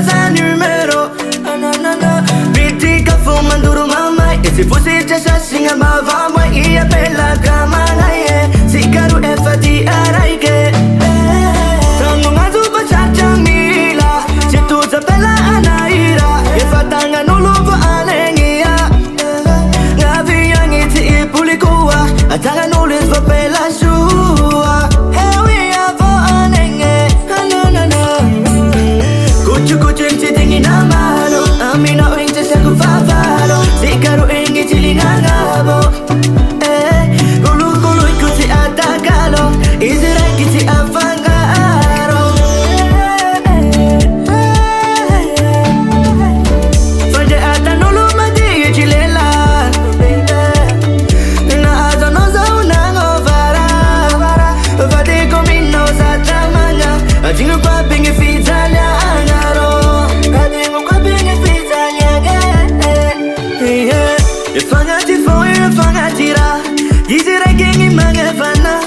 Sa numero Piti ka fumanduro mamay E se fosse già sassi Ambavam-boay Ia bella kamanaye Sigaro e fati aray ke Tango nga zuba chachang mila Si tu sa bella anaira E fatanga nulubo alengia Ngavi yang iti ipulikuwa Atanga nulis va bella shua Amina o inte sa kufavalo Sigaro ingi chilingangabo Kulu ikuti atakalo Izira kiti afangaro Fanje ata nulu mati chilela Na azo noza unango vara Vade komino sa tamanya Ajingu kwa pingi fizanya angaro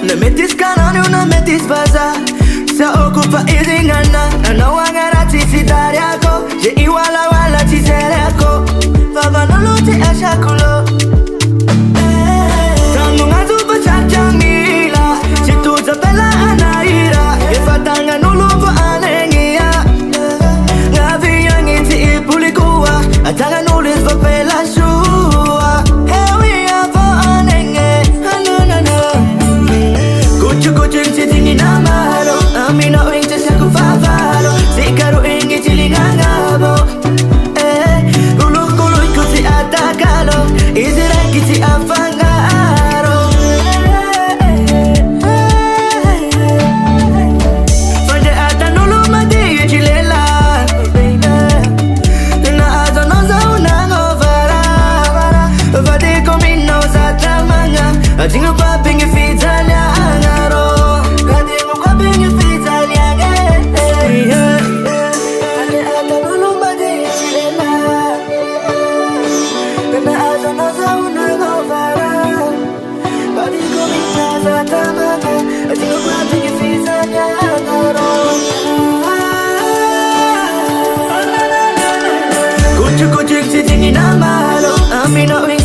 Na metis kanani una metis baza Sa ocupa izingana Na wangara tisidari ako Je iwala wala tisere ako Baba nuluti ashakulo Tango nga zuba chachang mila Situza bella anaira Yefatanga nulubo alengia Ngavi yang iti ipulikuwa Atanga nulis va bella shua Amina o inte sa kufavalo Sigaro ingi chilingangabo Kulu ikuti atakalo Izira kiti afangaro Fanje ata nulu mati chilela Na azo noza unango vara Vade komino sa tamanya Ajingu kwa pingi fizanya angaro Kucing sitting in a malo, Amina.